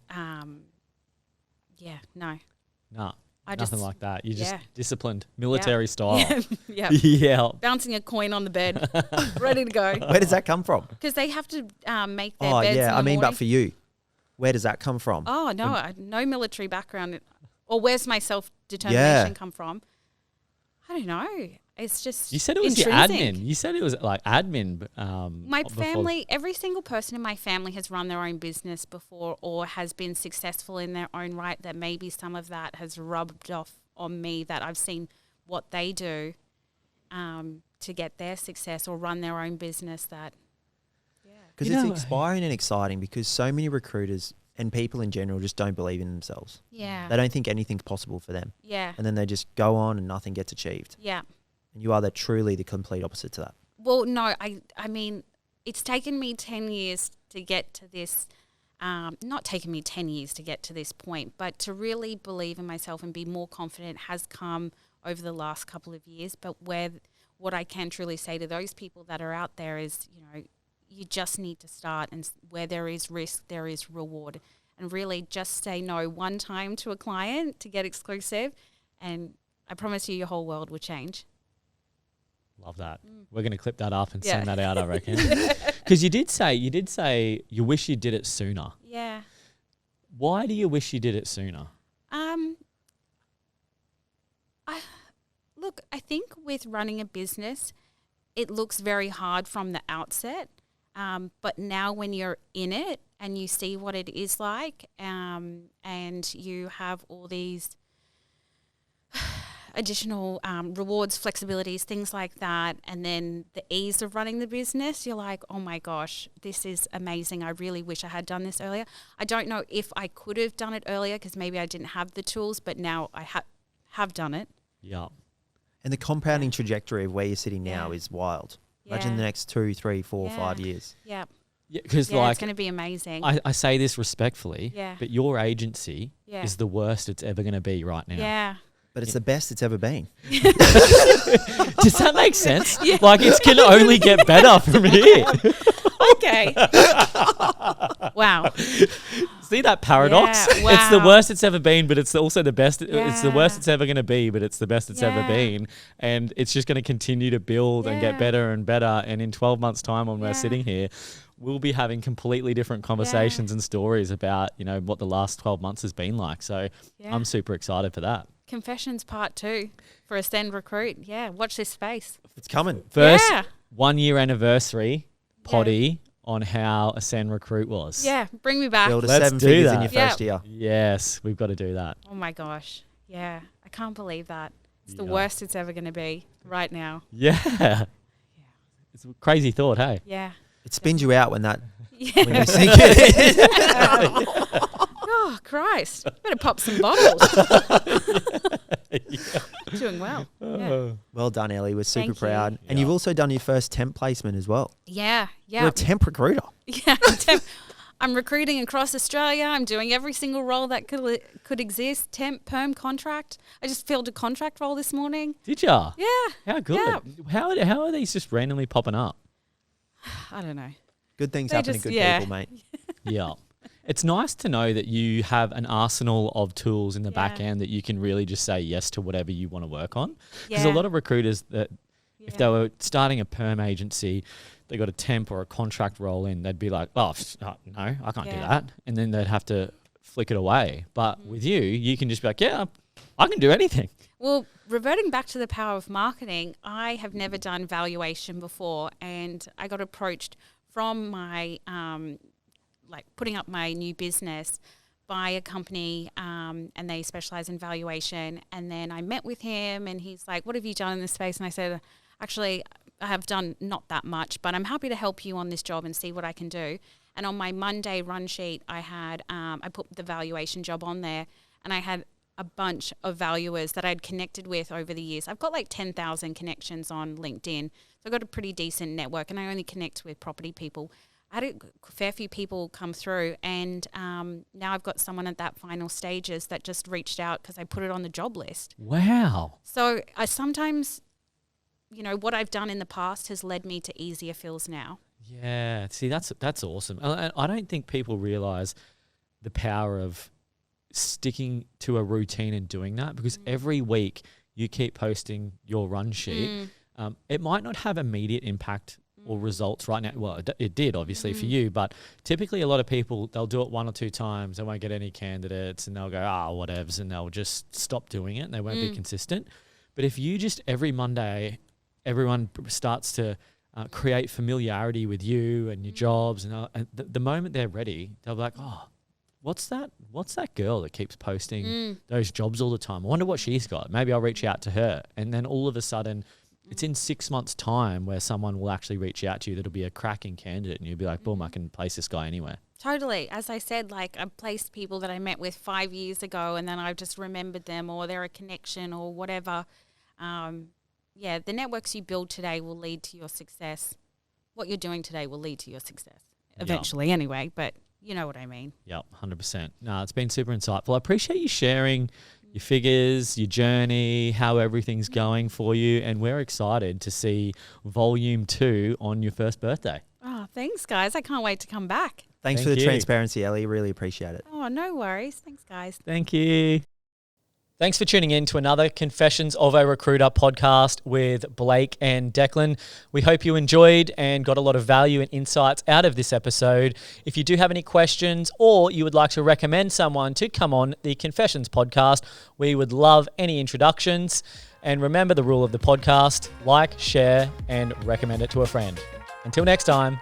Speaker 3: Nothing like that. You're just disciplined, military style.
Speaker 1: Yeah.
Speaker 3: Yeah.
Speaker 1: Bouncing a coin on the bed, ready to go.
Speaker 2: Where does that come from?
Speaker 1: Because they have to make their beds in the morning.
Speaker 2: But for you. Where does that come from?
Speaker 1: Oh, no, no military background. Or where's my self-determination come from? I don't know. It's just
Speaker 3: You said it was
Speaker 1: intrinsic.
Speaker 3: your admin. You said it was like admin.
Speaker 1: My family, every single person in my family has run their own business before or has been successful in their own right, that maybe some of that has rubbed off on me, that I've seen what they do to get their success or run their own business.
Speaker 2: Because it's inspiring and exciting, because so many recruiters and people in general just don't believe in themselves.
Speaker 1: Yeah.
Speaker 2: They don't think anything's possible for them.
Speaker 1: Yeah.
Speaker 2: And then they just go on and nothing gets achieved.
Speaker 1: Yeah.
Speaker 2: And you are truly the complete opposite to that.
Speaker 1: Well, no, I mean, it's taken me 10 years to get to this, not taken me 10 years to get to this point, but to really believe in myself and be more confident has come over the last couple of years. But what I can truly say to those people that are out there is, you just need to start, and where there is risk, there is reward. And really just say no one time to a client to get exclusive, and I promise you your whole world will change.
Speaker 3: Love that. We're going to clip that up and send that out, I reckon. Because you did say you wish you did it sooner.
Speaker 1: Yeah.
Speaker 3: Why do you wish you did it sooner?
Speaker 1: Look, I think with running a business, it looks very hard from the outset. But now when you're in it and you see what it is like, and you have all these additional rewards, flexibilities, things like that, and then the ease of running the business, you're like, oh my gosh, this is amazing. I really wish I had done this earlier. I don't know if I could have done it earlier because maybe I didn't have the tools, but now I have done it.
Speaker 3: Yeah.
Speaker 2: And the compounding trajectory of where you're sitting now is wild. Imagine the next 2, 3, 4, 5 years.
Speaker 1: Yeah.
Speaker 3: Yeah, because
Speaker 1: it's going to be amazing.
Speaker 3: I say this respectfully,
Speaker 1: Yeah.
Speaker 3: but your agency is the worst it's ever going to be right now.
Speaker 1: Yeah.
Speaker 2: But it's the best it's ever been.
Speaker 3: Does that make sense? Yeah. Like, it can only get better from here.
Speaker 1: Okay. Wow.
Speaker 3: See that paradox?
Speaker 1: Yeah, wow.
Speaker 3: It's the worst it's ever been, but it's also the best.
Speaker 1: Yeah.
Speaker 3: It's the worst it's ever going to be, but it's the best it's ever been. And it's just going to continue to build and get better and better. And in 12 months' time, when we're sitting here, we'll be having completely different conversations and stories about, what the last 12 months has been like. So I'm super excited for that.
Speaker 1: Confessions part 2 for Ascend Recruit. Yeah, watch this space.
Speaker 2: It's coming.
Speaker 3: First 1 year anniversary potty on how Ascend Recruit was.
Speaker 1: Yeah, bring me back.
Speaker 2: Build a
Speaker 3: Let's
Speaker 2: 7
Speaker 3: do
Speaker 2: figures
Speaker 3: that.
Speaker 2: in your first year.
Speaker 3: Yes, we've got to do that.
Speaker 1: Oh my gosh. Yeah, I can't believe that. It's the worst it's ever going to be right now.
Speaker 3: Yeah. It's a crazy thought, hey?
Speaker 1: Yeah.
Speaker 2: It spins you out when that
Speaker 1: Yeah.
Speaker 2: when you sink it in.
Speaker 1: Oh, Christ. Better pop some bottles. Doing well. Yeah.
Speaker 2: Well done, Ellie. We're super
Speaker 1: Thank you.
Speaker 2: proud. And you've also done your first temp placement as well.
Speaker 1: Yeah.
Speaker 2: You're a temp recruiter.
Speaker 1: Yeah. I'm recruiting across Australia. I'm doing every single role that could exist. Temp, perm, contract. I just filled a contract role this morning.
Speaker 3: Did ya?
Speaker 1: Yeah.
Speaker 3: How good.
Speaker 1: Yeah.
Speaker 3: How are these just randomly popping up?
Speaker 1: I don't know.
Speaker 2: Good things
Speaker 1: They
Speaker 2: happen to
Speaker 1: just-
Speaker 2: good
Speaker 1: yeah.
Speaker 2: people, mate.
Speaker 3: Yeah. It's nice to know that you have an arsenal of tools in the back end that you can really just say yes to whatever you want to work on. Because a lot of recruiters that if they were starting a perm agency, they got a temp or a contract role in, they'd be like, no, I can't do that. And then they'd have to flick it away. But with you can just be like, yeah, I can do anything.
Speaker 1: Well, reverting back to the power of marketing, I have never done valuation before, and I got approached from my putting up my new business by a company, and they specialize in valuation. And then I met with him, and he's like, what have you done in this space? And I said, actually, I have done not that much, but I'm happy to help you on this job and see what I can do. And on my Monday run sheet, I had I put the valuation job on there, and I had a bunch of valuers that I'd connected with over the years. I've got like 10,000 connections on LinkedIn, so I've got a pretty decent network, and I only connect with property people. I had a fair few people come through, and now I've got someone at that final stages that just reached out because I put it on the job list.
Speaker 3: Wow.
Speaker 1: So I sometimes, what I've done in the past has led me to easier fills now.
Speaker 3: Yeah. See, that's awesome. And I don't think people realize the power of sticking to a routine and doing that, because every week you keep posting your run sheet. It might not have immediate impact or results right now. Well, it did obviously for you, but typically a lot of people, they'll do it 1 or 2 times, they won't get any candidates, and they'll go, whatevs, and they'll just stop doing it, and they won't be consistent. But if you just every Monday, everyone starts to create familiarity with you and your jobs, and the moment they're ready, they'll be like, what's that girl that keeps posting those jobs all the time? I wonder what she's got. Maybe I'll reach out to her. And then all of a sudden, it's in 6 months' time where someone will actually reach out to you that'll be a cracking candidate, and you'll be like, boom, I can place this guy anywhere.
Speaker 1: Totally. As I said, like, I've placed people that I met with 5 years ago, and then I've just remembered them, or they're a connection or whatever. The networks you build today will lead to your success. What you're doing today will lead to your success eventually anyway, but you know what I mean. Yep,
Speaker 3: 100%. No, it's been super insightful. I appreciate you sharing your figures, your journey, how everything's going for you, and we're excited to see volume 2 on your first birthday.
Speaker 1: Oh, thanks, guys. I can't wait to come back.
Speaker 2: Thanks for the transparency, Ellie. Really appreciate it.
Speaker 1: Oh, no worries. Thanks, guys.
Speaker 3: Thank you. Thanks for tuning in to another Confessions of a Recruiter podcast with Blake and Declan. We hope you enjoyed and got a lot of value and insights out of this episode. If you do have any questions, or you would like to recommend someone to come on the Confessions podcast, we would love any introductions. And remember the rule of the podcast: like, share, and recommend it to a friend. Until next time.